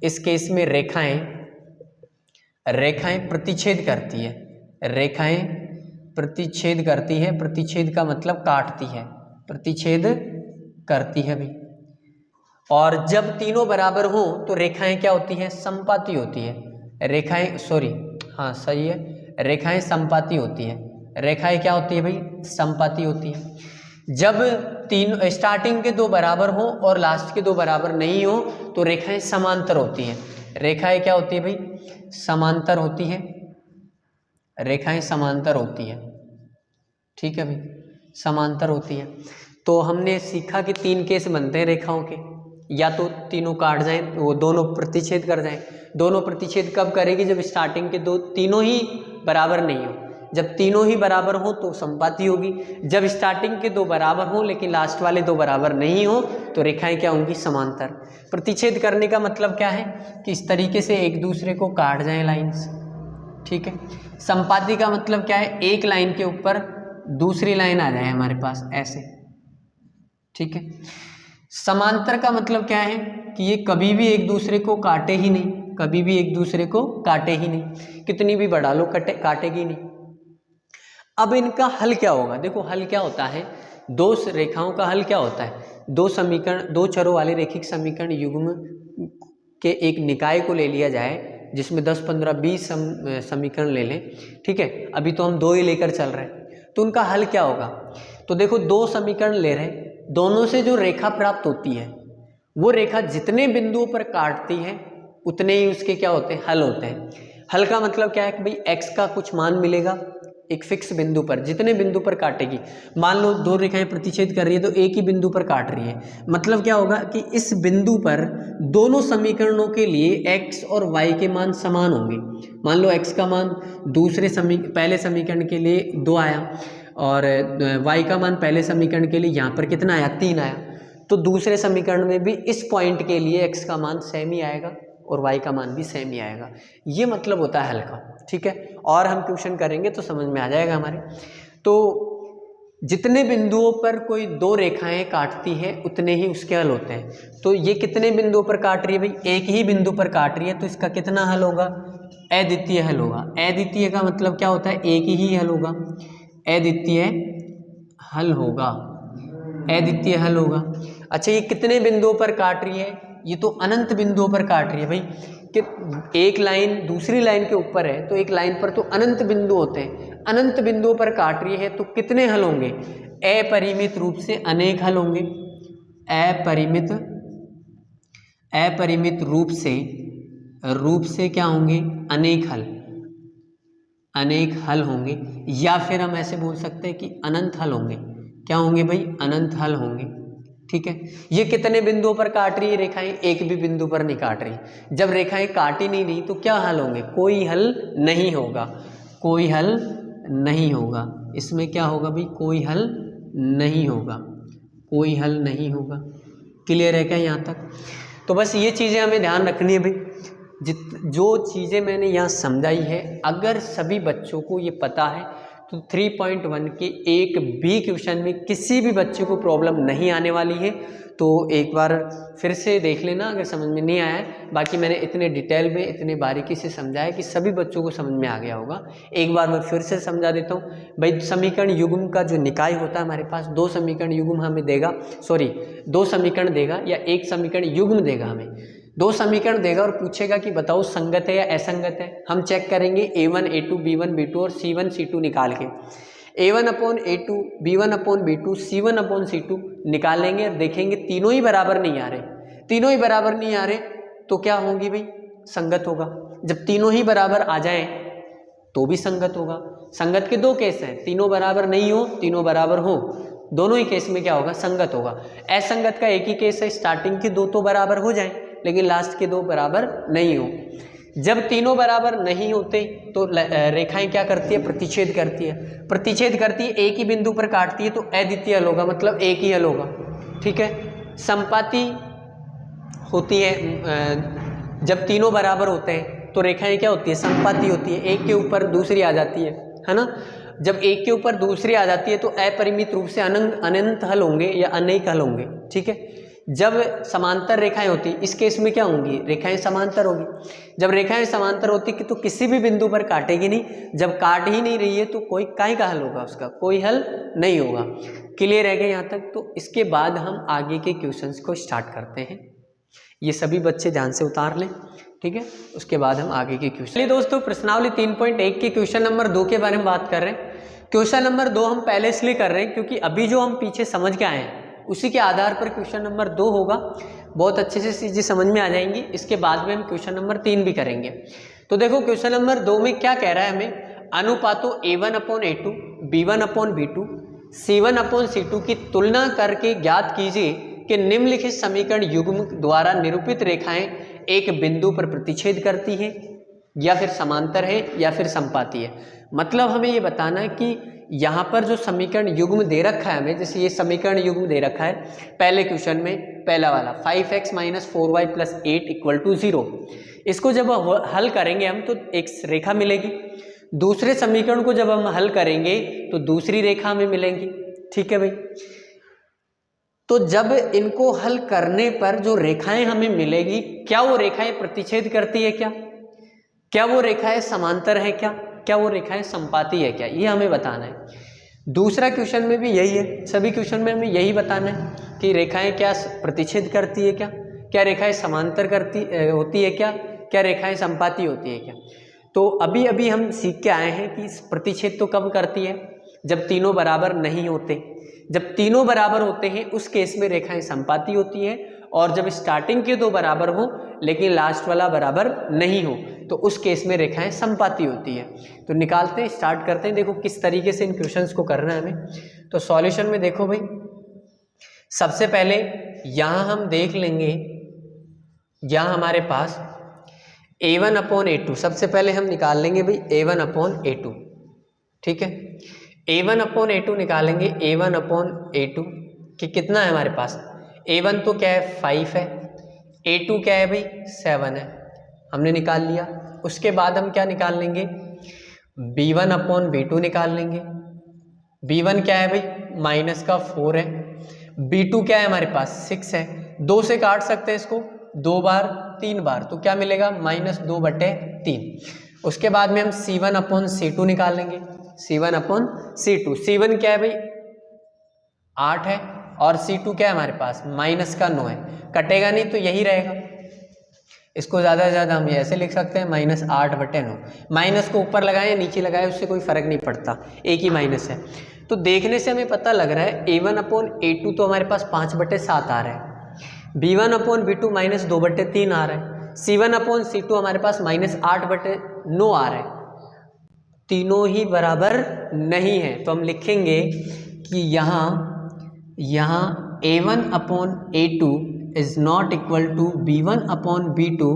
इस केस में रेखाएं प्रतिच्छेद करती है, रेखाएं प्रतिच्छेद करती है। प्रतिच्छेद का मतलब काटती है, प्रतिच्छेद करती है भी। और जब तीनों बराबर हो तो रेखाएं क्या होती हैं, संपाती होती है। रेखाएं, सॉरी, हाँ सही है, रेखाएं संपाती होती है, रेखाएं क्या होती है भाई, समपाती होती है। जब तीन स्टार्टिंग के दो बराबर हो और लास्ट के दो बराबर नहीं हो तो रेखाएं समांतर होती हैं। रेखाएं क्या होती है भाई, समांतर होती है, रेखाएं समांतर होती है, ठीक है भाई, समांतर होती है। तो हमने सीखा कि तीन केस बनते हैं रेखाओं के, या तो तीनों काट जाएं, वो दोनों प्रतिच्छेद कर जाएं। दोनों प्रतिच्छेद कब करेगी, जब स्टार्टिंग के दो तीनों ही बराबर नहीं हो। जब तीनों ही बराबर हो तो समपाती होगी। जब स्टार्टिंग के दो बराबर हो लेकिन लास्ट वाले दो बराबर नहीं हो तो रेखाएं क्या होंगी, समांतर। प्रतिच्छेद करने का मतलब क्या है कि इस तरीके से एक दूसरे को काट जाएं लाइन्स, ठीक है। समपाती का मतलब क्या है, एक लाइन के ऊपर दूसरी लाइन आ जाए हमारे पास ऐसे, ठीक है। समांतर का मतलब क्या है कि ये कभी भी एक दूसरे को काटे ही नहीं, कभी भी एक दूसरे को काटे ही नहीं, कितनी भी बढ़ा लो काटेगी नहीं। अब इनका हल क्या होगा, देखो हल क्या होता है, दो रेखाओं का हल क्या होता है, दो समीकरण, दो चरों वाले रैखिक समीकरण युग्म के एक निकाय को ले लिया जाए जिसमें 10, 15, 20 समीकरण ले लें, ठीक है। अभी तो हम दो ही लेकर चल रहे हैं, तो उनका हल क्या होगा। तो देखो दो समीकरण ले रहे हैं, दोनों से जो रेखा प्राप्त होती है वो रेखा जितने बिंदुओं पर काटती है उतने ही उसके क्या होते हैं, हल होते हैं। हल का मतलब क्या है कि भाई x का कुछ मान मिलेगा एक फिक्स बिंदु पर, जितने बिंदु पर काटेगी। मान लो दो रेखाएं प्रतिच्छेद कर रही है तो एक ही बिंदु पर काट रही है, मतलब क्या होगा कि इस बिंदु पर दोनों समीकरणों के लिए x और y के मान समान होंगे। मान लो x का मान पहले समीकरण के लिए 2 आया और y का मान पहले समीकरण के लिए यहाँ पर कितना आया, 3 आया, तो दूसरे समीकरण में भी इस पॉइंट के लिए x का मान सेम ही आएगा और y का मान भी सेम ही आएगा। ये मतलब होता है हल का, ठीक है। और हम क्वेश्चन करेंगे तो समझ में आ जाएगा हमारे। तो जितने बिंदुओं पर कोई दो रेखाएं काटती है उतने ही उसके हल होते हैं। तो ये कितने बिंदुओं पर काट रही है भाई, एक ही बिंदु पर काट रही है, तो इसका कितना हल होगा, अद्वितीय हल होगा। अद्वितीय का मतलब क्या होता है, एक ही हल होगा, अद्वितीय हल होगा, अद्वितीय हल होगा। अच्छा ये कितने बिंदुओं पर काट रही है, ये तो अनंत बिंदुओं पर काट रही है भाई, कि एक लाइन दूसरी लाइन के ऊपर है तो एक लाइन पर तो अनंत बिंदु होते हैं, अनंत बिंदुओं पर काट रही है तो कितने हल होंगे, अपरिमित रूप से अनेक हल होंगे, अपरिमित रूप से क्या होंगे, अनेक हल होंगे। या फिर हम ऐसे बोल सकते हैं कि अनंत हल होंगे। क्या होंगे भाई, अनंत हल होंगे, ठीक है। ये कितने बिंदुओं पर काट रही है रेखाएं, एक भी बिंदु पर नहीं काट रही। जब रेखाएं काटी नहीं रही तो क्या हल होंगे, कोई हल नहीं होगा, कोई हल नहीं होगा। इसमें क्या होगा भाई, कोई हल नहीं होगा, कोई हल नहीं होगा। क्लियर है क्या यहाँ तक। तो बस ये चीज़ें हमें ध्यान रखनी है भाई। जो चीज़ें मैंने यहाँ समझाई है, अगर सभी बच्चों को ये पता है तो 3.1 के एक भी क्वेश्चन में किसी भी बच्चे को प्रॉब्लम नहीं आने वाली है। तो एक बार फिर से देख लेना अगर समझ में नहीं आया है। बाकी मैंने इतने डिटेल में इतने बारीकी से समझाया कि सभी बच्चों को समझ में आ गया होगा। एक बार मैं फिर से समझा देता हूँ भाई। समीकरण युग्म का जो निकाय होता है हमारे पास, दो समीकरण युग्म हमें देगा, दो समीकरण देगा या एक समीकरण युग्म देगा हमें, दो समीकरण देगा और पूछेगा कि बताओ संगत है या असंगत है। हम चेक करेंगे a1 a2 b1 b2 और c1 c2 निकाल के, a1/a2 b1/b2 c1/c2 निकालेंगे और देखेंगे तीनों ही बराबर नहीं आ रहे, तीनों ही बराबर नहीं आ रहे तो क्या होंगी भाई, संगत होगा। जब तीनों ही बराबर आ जाए तो भी संगत होगा। संगत के दो केस हैं, तीनों बराबर नहीं हो, तीनों बराबर हो, दोनों ही केस में क्या होगा, संगत होगा। असंगत का एक ही केस है, स्टार्टिंग के दो तो बराबर हो जाए लेकिन लास्ट के दो बराबर नहीं हो। जब तीनों बराबर नहीं होते तो रेखाएं क्या करती है, प्रतिच्छेद करती है। प्रतिच्छेद करती है, एक ही बिंदु पर काटती है तो अद्वितीय हल होगा, मतलब एक ही हल होगा, ठीक है। संपाती होती है, जब तीनों बराबर होते हैं तो रेखाएं क्या होती है, संपाती होती है, एक के ऊपर दूसरी आ जाती है ना। जब एक के ऊपर दूसरी आ जाती है तो अपरिमित रूप से अनंत हल होंगे या अनेक हल होंगे, ठीक है। जब समांतर रेखाएं होती, इस केस में क्या होंगी, रेखाएं समांतर होगी। जब रेखाएं समांतर होती तो किसी भी बिंदु पर काटेगी नहीं, जब काट ही नहीं रही है तो कोई काहे का हल होगा, उसका कोई हल नहीं होगा। क्लियर है क्या यहाँ तक। तो इसके बाद हम आगे के क्वेश्चंस को स्टार्ट करते हैं। ये सभी बच्चे ध्यान से उतार लें, ठीक है। उसके बाद हम आगे के क्वेश्चन। चलिए दोस्तों, प्रश्नावली 3.1 के क्वेश्चन नंबर 2 के बारे में बात कर रहे हैं। क्वेश्चन नंबर 2 हम पहले इसलिए कर रहे हैं क्योंकि अभी जो हम पीछे समझ के आए हैं उसी के आधार पर क्वेश्चन नंबर 2 होगा, बहुत अच्छे से चीज़ें समझ में आ जाएंगी। इसके बाद में हम क्वेश्चन नंबर 3 भी करेंगे। तो देखो क्वेश्चन नंबर 2 में क्या कह रहा है हमें, अनुपातों A1/A2, B1/B2, C1/C2 की तुलना करके ज्ञात कीजिए कि निम्नलिखित समीकरण युग्म द्वारा निरूपित रेखाएं एक बिंदु पर प्रतिच्छेद करती हैं या फिर समांतर है या फिर समपाती है। मतलब हमें ये बताना है कि यहाँ पर जो समीकरण युग्म दे रखा है हमें, जैसे ये समीकरण युग्म दे रखा है पहले क्वेश्चन में, पहला वाला 5x - 4y + 8 = 0, इसको जब हल करेंगे हम तो एक रेखा मिलेगी। दूसरे समीकरण को जब हम हल करेंगे तो दूसरी रेखा हमें मिलेंगी। ठीक है भाई, तो जब इनको हल करने पर जो रेखाएं हमें मिलेगी, क्या वो रेखाएं प्रतिच्छेद करती है, क्या वो रेखाएं समांतर है, क्या वो रेखाएं समपाती है, क्या ये हमें बताना है। दूसरा क्वेश्चन में भी यही है, सभी क्वेश्चन में हमें यही बताना है कि रेखाएं क्या प्रतिच्छेद करती है, क्या रेखाएं समांतर होती है, क्या रेखाएं समपाती होती है, क्या। तो अभी अभी हम सीख के आए हैं कि प्रतिच्छेद तो कब करती है, जब तीनों बराबर नहीं होते। जब तीनों बराबर होते हैं उस केस में रेखाएं समपाती होती हैं, और जब स्टार्टिंग के दो बराबर हो लेकिन लास्ट वाला बराबर नहीं हो तो उस केस में रेखाएं समपाती होती है। तो निकालते हैं, स्टार्ट करते हैं। देखो किस तरीके से इन क्वेश्चंस को करना है हमें। तो सॉल्यूशन में देखो भाई, सबसे पहले यहाँ हम देख लेंगे, यहाँ हमारे पास A1/A2, सबसे पहले हम निकाल लेंगे भाई A1/A2। ठीक है, A1/A2 निकालेंगे, A1/A2 कि कितना है हमारे पास, A1 तो क्या है 5 है, A2 क्या है भाई 7 है, हमने निकाल लिया। उसके बाद हम क्या निकाल लेंगे, B1/B2 निकाल लेंगे। B1 क्या है भाई -4 है, B2 क्या है हमारे पास 6 है, 2 से काट सकते हैं इसको 2 बार 3 बार, तो क्या मिलेगा -2/3। उसके बाद में हम C1/C2 निकाल लेंगे, C1/C2, C1 क्या है भाई 8 है और C2 क्या है हमारे पास -9 है, कटेगा नहीं तो यही रहेगा। इसको ज़्यादा से ज़्यादा हम ऐसे लिख सकते हैं -8/9, माइनस को ऊपर लगाएं नीचे लगाएं उससे कोई फ़र्क नहीं पड़ता, एक ही माइनस है। तो देखने से हमें पता लग रहा है A1/A2 तो हमारे पास 5/7 आ रहा है, B1/B2 -2/3 आ रहा है, C1/C2 हमारे पास -8/9 आ रहा है, तीनों ही बराबर नहीं है। तो हम लिखेंगे कि यहाँ A1/A2 is not equal to B1/B2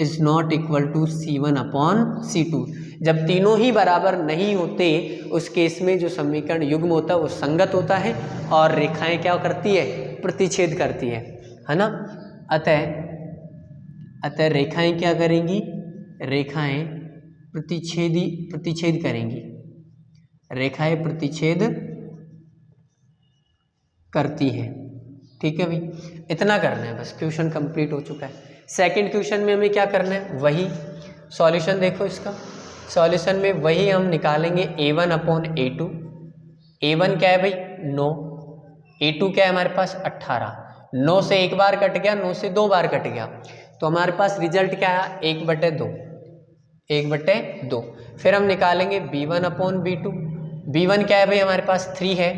is not equal to C1/C2। जब तीनों ही बराबर नहीं होते उस केस में जो समीकरण युग्म होता है वो संगत होता है और रेखाएं क्या करती है, प्रतिच्छेद करती है ना। अतः रेखाएं क्या करेंगी, रेखाएं प्रतिच्छेद करेंगी, रेखाएं प्रतिच्छेद करती है। ठीक है भाई, इतना करना है बस, क्वेश्चन कंप्लीट हो चुका है। सेकंड क्वेश्चन में हमें क्या करना है, वही सॉल्यूशन देखो इसका। सॉल्यूशन में वही हम निकालेंगे A1/A2। A1 क्या है भाई 9, A2 क्या है हमारे पास 18, 9 से एक बार कट गया, 9 से 2 बार कट गया, तो हमारे पास रिजल्ट क्या है 1/2। फिर हम निकालेंगे B1/B2। B1 क्या है भाई हमारे पास 3 है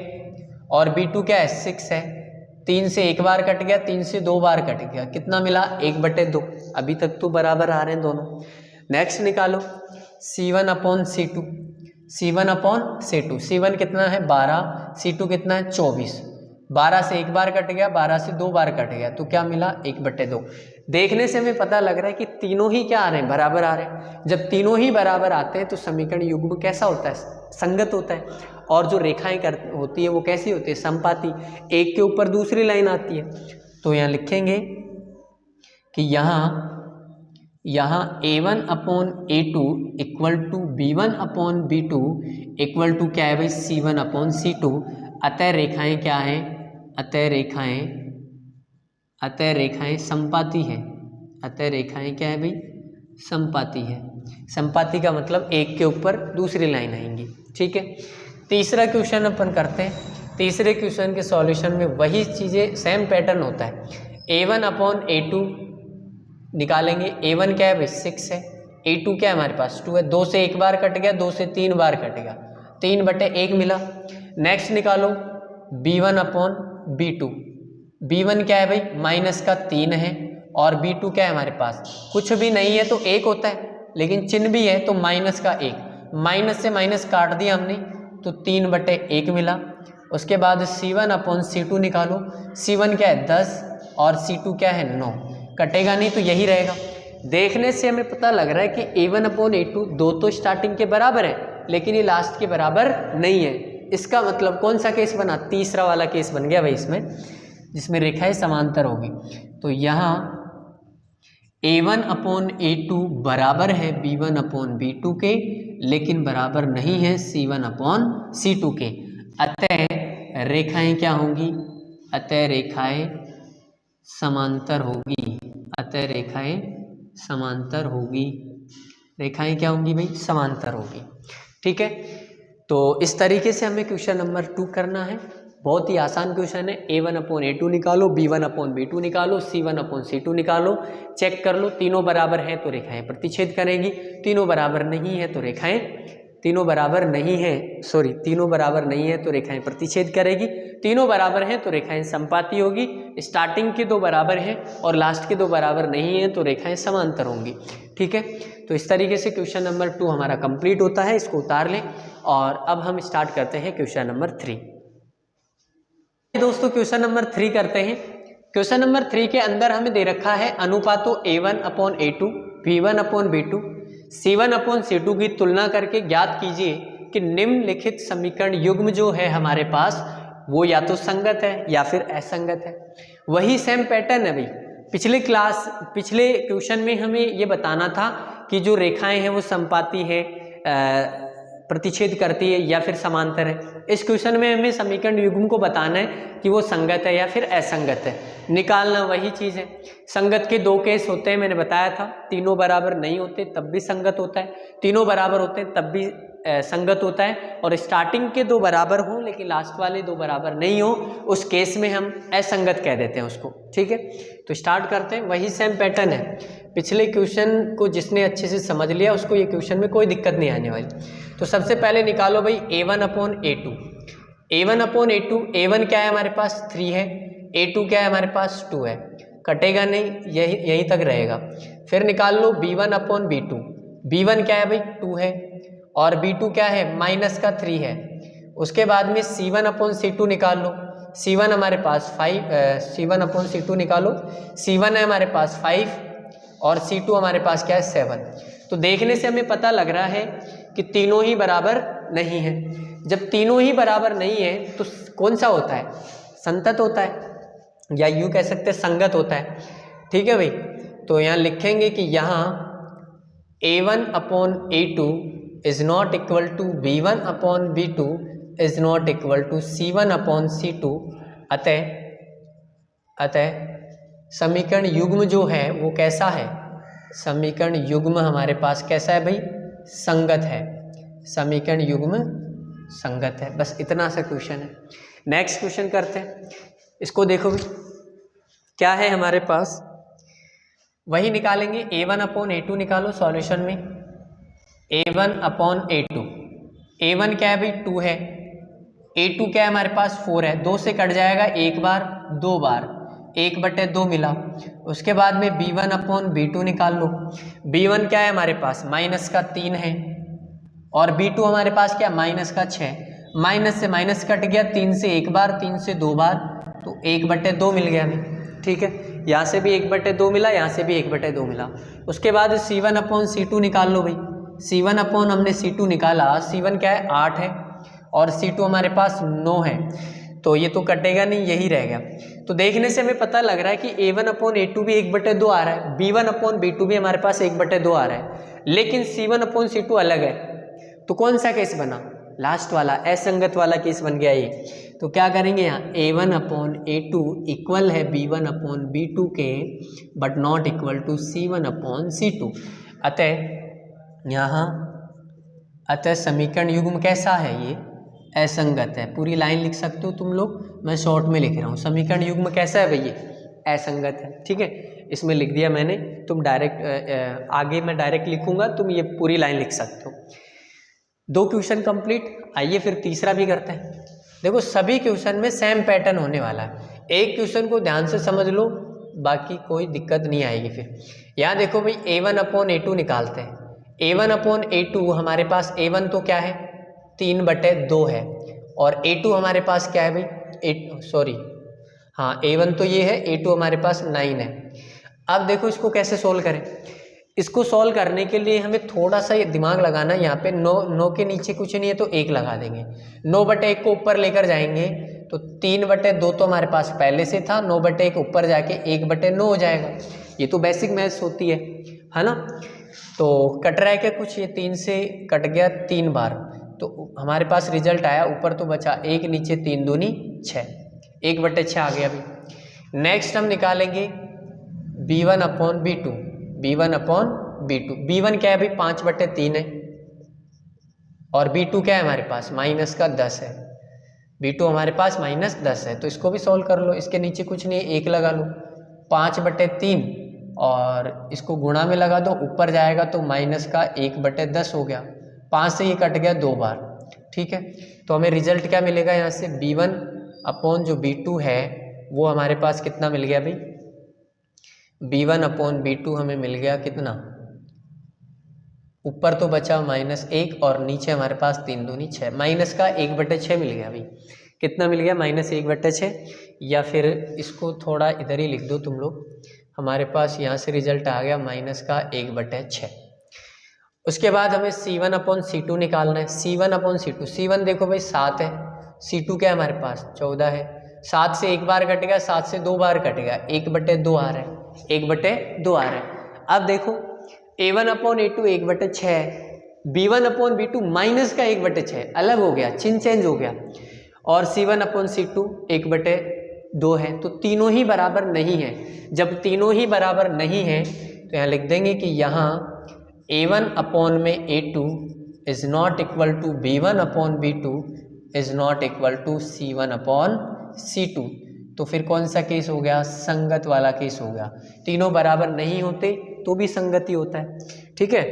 और B2 क्या है 6 है, 3 से एक बार कट गया, 3 से 2 बार कट गया, कितना मिला 1/2। अभी तक तो बराबर आ रहे हैं दोनों। नेक्स्ट निकालो C1/C2। C1 कितना है 12, C2 कितना है 24, 12 से एक बार कट गया, 12 से 2 बार कट गया, तो क्या मिला 1/2। देखने से हमें पता लग रहा है कि तीनों ही क्या आ रहे हैं, बराबर आ रहे हैं। जब तीनों ही बराबर आते हैं तो समीकरण युग्म कैसा होता है, संगत होता है, और जो रेखाएं होती है वो कैसी होती है, समपाती, एक के ऊपर दूसरी लाइन आती है। तो यहाँ लिखेंगे कि यहाँ A1/A2 equal to B1/B2 equal to क्या है भाई C1/C2। अतः रेखाएं क्या हैं, अतः रेखाएं समपाती है, अतः रेखाएं क्या है भाई समपाती है। समपाती का मतलब एक के ऊपर दूसरी लाइन आएंगी। ठीक है, तीसरा क्वेश्चन अपन करते हैं। तीसरे क्वेश्चन के सॉल्यूशन में वही चीज़ें, सेम पैटर्न होता है। A1/A2 निकालेंगे, A1 क्या है भाई 6 है, A2 क्या है हमारे पास 2 है, 2 से एक बार कट गया, 2 से 3 बार कट गया, 3/1 मिला। नेक्स्ट निकालो b1 अपॉन b2। b1 क्या है भाई, माइनस का 3 है, और b2 क्या है हमारे पास, कुछ भी नहीं है तो 1 होता है, लेकिन चिन्ह भी है तो माइनस का 1, माइनस से माइनस काट दिया हमने तो 3/1 मिला। उसके बाद c1 अपॉन c2 निकालो। c1 क्या है 10 और c2 क्या है 9, कटेगा नहीं तो यही रहेगा। देखने से हमें पता लग रहा है कि a1 अपॉन a2 दो तो स्टार्टिंग के बराबर है, लेकिन ये लास्ट के बराबर नहीं है। इसका मतलब कौन सा केस बना, तीसरा वाला केस बन गया भाई इसमें, जिसमें रेखाएं समांतर होगी। तो यहाँ a1 अपॉन a2 बराबर है b1 अपॉन b2 के, लेकिन बराबर नहीं है c1 अपॉन c2 के। अतः रेखाएं क्या होंगी, अतः रेखाएं समांतर होगी, अतः रेखाएं समांतर होगी, रेखाएं क्या होंगी भाई, समांतर होगी। ठीक है, तो इस तरीके से हमें क्वेश्चन नंबर 2 करना है। बहुत ही आसान क्वेश्चन है। a1 अपॉन a2 निकालो, b1 अपॉन b2 निकालो, c1 अपॉन c2 निकालो, चेक कर लो तीनों बराबर हैं तो रेखाएं प्रतिच्छेद करेंगी, तीनों बराबर नहीं है तो रेखाएं, तीनों बराबर नहीं है, तीनों बराबर नहीं है तो रेखाएं प्रतिच्छेद करेगी, तीनों बराबर हैं तो रेखाएं समपाती होगी, स्टार्टिंग के दो बराबर हैं और लास्ट के दो बराबर नहीं है तो रेखाएं समांतर होंगी। ठीक है, तो इस तरीके से क्वेश्चन नंबर 2 हमारा कंप्लीट होता है। इसको उतार लें और अब हम स्टार्ट करते हैं क्वेश्चन नंबर 3। दोस्तों क्वेश्चन नंबर 3 करते हैं। क्वेश्चन नंबर 3 के अंदर हमें दे रखा है अनुपातों a1 upon a2, b1 upon b2, c1 upon c2 की तुलना करके ज्ञात कीजिए कि निम्नलिखित समीकरण युग्म जो है हमारे पास वो या तो संगत है या फिर असंगत है। वही सेम पैटर्न है भाई, पिछले क्वेश्चन में हमें ये बताना था कि जो रेखाएं हैं वो समपाती है, प्रतिच्छेद करती है या फिर समांतर है। इस क्वेश्चन में हमें समीकरण युग्म को बताना है कि वो संगत है या फिर असंगत है, निकालना वही चीज़ है। संगत के दो केस होते हैं, मैंने बताया था, तीनों बराबर नहीं होते तब भी संगत होता है, तीनों बराबर होते हैं तब भी संगत होता है, और स्टार्टिंग के दो बराबर हो लेकिन लास्ट वाले दो बराबर नहीं हो उस केस में हम असंगत कह देते हैं उसको। ठीक है, तो स्टार्ट करते हैं। वही सेम पैटर्न है, पिछले क्वेश्चन को जिसने अच्छे से समझ लिया उसको ये क्वेश्चन में कोई दिक्कत नहीं आने वाली। तो सबसे पहले निकालो भाई a1 upon a2। a1 upon a2, a1 क्या है हमारे पास 3 है, a2 क्या है हमारे पास 2 है, कटेगा नहीं, यहीं तक रहेगा। फिर निकाल लो b1 अपॉन b2। b1 क्या है भाई 2 है और b2 क्या है माइनस का 3 है। उसके बाद में c1 अपॉन c2 निकाल लो। c1 हमारे पास 5, c1 अपॉन c2 निकालो, c1 है हमारे पास 5 और c2 हमारे पास क्या है 7। तो देखने से हमें पता लग रहा है कि तीनों ही बराबर नहीं है। जब तीनों ही बराबर नहीं है तो कौन सा होता है, संतत होता है, या यूँ कह सकते हैं संगत होता है। ठीक है भाई, तो यहाँ लिखेंगे कि यहाँ a1 upon a2 is not equal to b1 upon b2 is not equal to c1 upon c2। अतः समीकरण युग्म जो है वो कैसा है, समीकरण युग्म हमारे पास कैसा है भाई, संगत है, समीकरण युग्म संगत है। बस इतना सा क्वेश्चन है। नेक्स्ट क्वेश्चन करते हैं। इसको देखो भाई क्या है हमारे पास, वही निकालेंगे, a1 अपॉन a2 निकालो सॉल्यूशन में। a1 अपॉन a2, a1 क्या है भाई 2 है, a2 क्या है हमारे पास 4 है, 2 से कट जाएगा एक बार, 2 बार, 1/2 मिला। उसके बाद में b1 अपॉन b2 निकाल लो। b1 क्या है हमारे पास माइनस का 3 है और b2 हमारे पास क्या माइनस का 6, माइनस से माइनस कट गया, 3 से एक बार, 3 से 2 बार, तो 1/2 मिल गया हमें। ठीक है, यहाँ से भी 1/2 मिला, यहाँ से भी 1/2 मिला। उसके बाद c1 अपॉन c2 निकाल लो भाई। c1 अपॉन हमने c2 निकाला, c1 क्या है 8 है और c2 हमारे पास 9 है, तो ये तो कटेगा नहीं, यही रहेगा। तो देखने से हमें पता लग रहा है कि a1 अपॉन a2 भी 1/2 आ रहा है, b1 अपॉन b2 भी हमारे पास 1/2 आ रहा है, लेकिन c1 अपॉन c2 अलग है। तो कौन सा केस बना, लास्ट वाला, असंगत वाला केस बन गया ये। तो क्या करेंगे यहाँ a1 अपॉन a2 इक्वल है b1 अपॉन b2 के, but not equal to c1 upon c2। अतः समीकरण युग्म कैसा है, ये असंगत है। पूरी लाइन लिख सकते हो तुम लोग, मैं शॉर्ट में लिख रहा हूँ। समीकरण युग्म कैसा है भैया, असंगत है। ठीक है, इसमें लिख दिया मैंने, तुम डायरेक्ट आगे मैं डायरेक्ट लिखूंगा, तुम ये पूरी लाइन लिख सकते हो। 2 क्वेश्चन कंप्लीट। आइए फिर तीसरा भी करते हैं। देखो सभी क्वेश्चन में सेम पैटर्न होने वाला है, एक क्वेश्चन को ध्यान से समझ लो, बाकी कोई दिक्कत नहीं आएगी। फिर यहाँ देखो भाई A1/A2 निकालते हैं। A1/A2 हमारे पास A1 तो क्या है 3/2 है, और A2 हमारे पास क्या है भाई हाँ A1 तो ये है, A2 हमारे पास 9 है। अब देखो इसको कैसे सोल्व करें। इसको सॉल्व करने के लिए हमें थोड़ा सा ये दिमाग लगाना। यहाँ पे 9 के नीचे कुछ नहीं है तो 1 लगा देंगे। 9/1 को ऊपर लेकर जाएंगे तो 3/2 तो हमारे पास पहले से था, 9/1 ऊपर जाके 1/9 हो जाएगा। ये तो बेसिक मैथ्स होती है ना। तो कट रहा है क्या कुछ, ये 3 से कट गया 3 बार, तो हमारे पास रिजल्ट आया, ऊपर तो बचा 1, नीचे 3 दूनी 6, 1/6 आ गया अभी। नेक्स्ट हम निकालेंगे B1/B2। B1/B2, B1 क्या है भाई 5/3 है, और B2 क्या है हमारे पास -10 है। B2 हमारे पास -10 है, तो इसको भी सॉल्व कर लो। इसके नीचे कुछ नहीं है, 1 लगा लो। 5/3 और इसको गुणा में लगा दो, ऊपर जाएगा तो -1/10 हो गया। 5 से ये कट गया 2 बार, ठीक है। तो हमें रिजल्ट क्या मिलेगा यहाँ से, B1 जो B2 है वो हमारे पास कितना मिल गया भाई, B1/B2 हमें मिल गया कितना, ऊपर तो बचा -1 और नीचे हमारे पास 3 दूनी 6, -1/6 मिल गया भाई। कितना मिल गया -1/6, या फिर इसको थोड़ा इधर ही लिख दो तुम लोग, हमारे पास यहाँ से रिजल्ट आ गया -1/6। उसके बाद हमें C1/C2 निकालना है। C1 देखो भाई 7 है, C2 क्या है हमारे पास 14 है। 7 से 1 बार कट गया, 7 से 2 बार कट गया, 1/2 आ रहा है, 1/2 आ रहा है। अब देखो A1/A2 1/6 है, B1/B2 माइनस का 1/6 अलग हो गया, चिन्ह चेंज हो गया, और C1/C2 1/2 है। तो तीनों ही बराबर नहीं है। जब तीनों ही बराबर नहीं है तो यहाँ लिख देंगे कि यहाँ A1/A2 is not equal to B1/B2 is not equal to C1/C2। तो फिर कौन सा केस हो गया, संगत वाला केस हो गया। तीनों बराबर नहीं होते तो भी संगति होता है, ठीक है।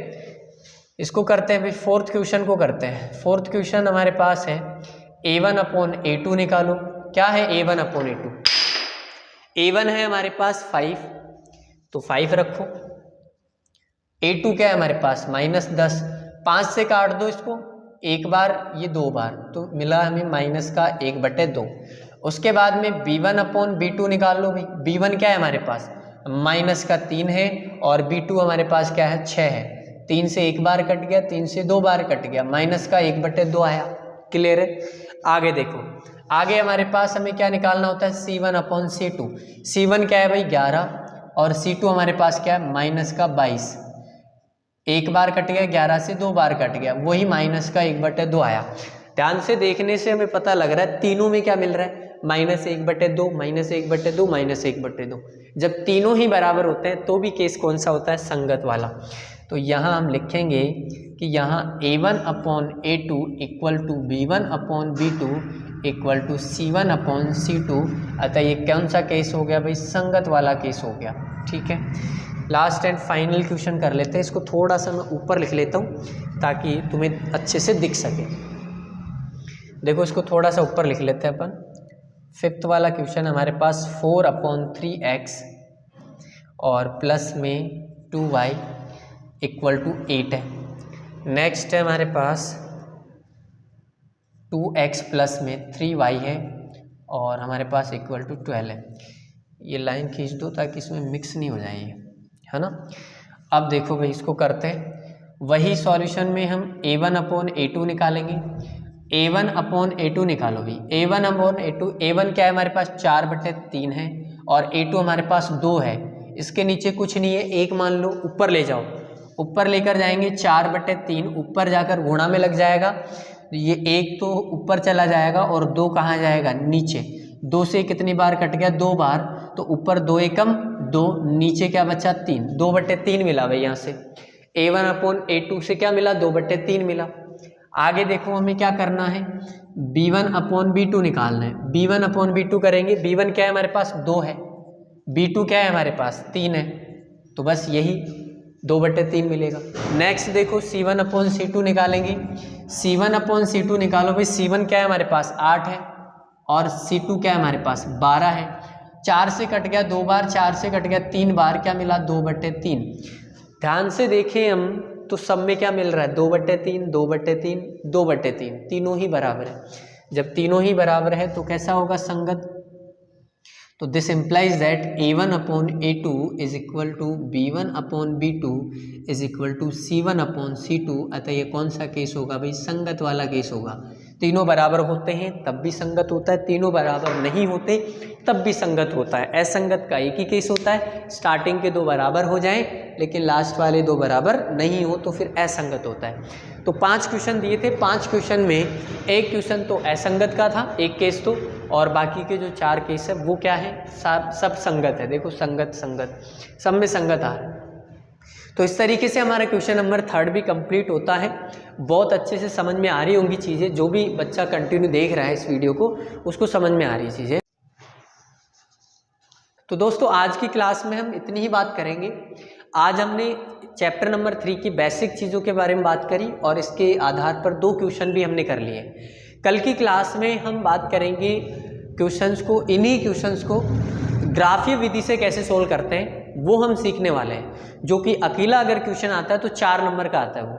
इसको करते हैं भाई, 4th क्वेश्चन को करते हैं। 4th क्वेश्चन हमारे पास है A1/A2 निकालो। क्या है A1/A2, A1 है हमारे पास 5, तो 5 रखो। A2 क्या है हमारे पास -10, 5 से काट दो इसको, 1 बार ये 2 बार, तो मिला हमें -1/2। उसके बाद में B1/B2 निकाल लो भाई। B1 क्या है हमारे पास -3 है, और B2 हमारे पास क्या है 6 है। 3 से 1 बार कट गया, 3 से 2 बार कट गया, -1/2 आया। क्लियर है। आगे देखो, आगे हमारे पास हमें क्या निकालना होता है, C1/C2। C1 क्या है भाई 11, और C2 हमारे पास क्या है -22। 1 बार कट गया, 11 से 2 बार कट गया, वही -1/2 आया। ध्यान से देखने से हमें पता लग रहा है तीनों में क्या मिल रहा है, -1/2, -1/2, -1/2। जब तीनों ही बराबर होते हैं तो भी केस कौन सा होता है, संगत वाला। तो यहाँ हम लिखेंगे कि यहाँ A1/A2 equal to B1/B2 equal to C1/C2। अतः ये कौन सा केस हो गया भाई, संगत वाला केस हो गया, ठीक है। लास्ट एंड फाइनल क्वेश्चन कर लेते हैं। इसको थोड़ा सा मैं ऊपर लिख लेता हूँ ताकि तुम्हें अच्छे से दिख सके। देखो इसको थोड़ा सा ऊपर लिख लेते हैं अपन। 5th वाला क्वेश्चन हमारे पास 4/3x और प्लस में 2y इक्वल टू 8 है। नेक्स्ट है हमारे पास 2x प्लस में 3y है, और हमारे पास इक्वल टू 12 है। ये लाइन खींच दो ताकि इसमें मिक्स नहीं हो जाए, है ना। अब देखो भाई इसको करते हैं, वही सॉल्यूशन में हम A1/A2 निकालेंगे। A1/A2 निकालो भाई। A1/A2, A1 क्या है हमारे पास 4/3 है, और A2 हमारे पास 2 है। इसके नीचे कुछ नहीं है, 1 मान लो, ऊपर ले जाओ, ऊपर लेकर जाएंगे 4/3, ऊपर जाकर गुणा में लग जाएगा, ये 1 तो ऊपर चला जाएगा और 2 कहाँ जाएगा, नीचे। 2 से कितनी बार कट गया, 2 बार, तो ऊपर 2 एकम 2, नीचे क्या बचा 3, 2/3 मिला भाई। यहाँ से A1/A2 से क्या मिला, 2/3 मिला। आगे देखो हमें क्या करना है, B1/B2 निकालना है। B1/B2 करेंगे। B1 क्या है हमारे पास 2 है, B2 क्या है हमारे पास 3 है, तो बस यही 2/3 मिलेगा। नेक्स्ट देखो C1/C2 निकालेंगे। C1 अपॉन C2 निकालो भाई। C1 क्या है हमारे पास 8 है और C2 क्या है हमारे पास 12 है। 4 से कट गया 2 बार, 4 से कट गया 3 बार, क्या मिला 2/3। ध्यान से देखें हम तो सब में क्या मिल रहा है 2/3 2/3 2/3, तीनों ही बराबर है। जब तीनों ही बराबर है तो कैसा होगा संगत। तो this implies that A1 upon A2 is equal to B1 upon B2 is equal to C1 upon C2। अतः ये कौन सा केस होगा भाई, संगत वाला केस होगा। तीनों बराबर होते हैं तब भी संगत होता है, तीनों बराबर नहीं होते तब भी संगत होता है। असंगत का एक ही केस होता है, स्टार्टिंग के दो बराबर हो जाएं लेकिन लास्ट वाले दो बराबर नहीं हो तो फिर असंगत होता है। तो 5 क्वेश्चन दिए थे, 5 क्वेश्चन में एक क्वेश्चन तो असंगत का था, एक केस तो, और बाकी के जो 4 केस है वो क्या है, सब संगत है। देखो संगत संगत सब में संगत आ रहा है। तो इस तरीके से हमारा क्वेश्चन नंबर 3 भी कंप्लीट होता है। बहुत अच्छे से समझ में आ रही होंगी चीज़ें, जो भी बच्चा कंटिन्यू देख रहा है इस वीडियो को उसको समझ में आ रही है चीज़ें। तो दोस्तों आज की क्लास में हम इतनी ही बात करेंगे। आज हमने चैप्टर नंबर 3 की बेसिक चीज़ों के बारे में बात करी और इसके आधार पर 2 क्वेश्चन भी हमने कर लिए। कल की क्लास में हम बात करेंगे क्वेश्चंस को, इन्हीं क्वेश्चंस को ग्राफीय विधि से कैसे सोल्व करते हैं वो हम सीखने वाले हैं। जो कि अकेला अगर क्वेश्चन आता है तो 4 नंबर का आता है। वो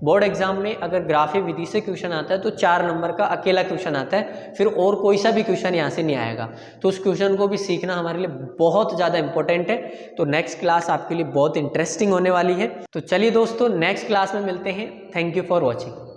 बोर्ड एग्जाम में अगर ग्राफीय विधि से क्वेश्चन आता है तो 4 नंबर का अकेला क्वेश्चन आता है, फिर और कोई सा भी क्वेश्चन यहाँ से नहीं आएगा। तो उस क्वेश्चन को भी सीखना हमारे लिए बहुत ज़्यादा इंपॉर्टेंट है। तो नेक्स्ट क्लास आपके लिए बहुत इंटरेस्टिंग होने वाली है। तो चलिए दोस्तों नेक्स्ट क्लास में मिलते हैं। Thank you for watching.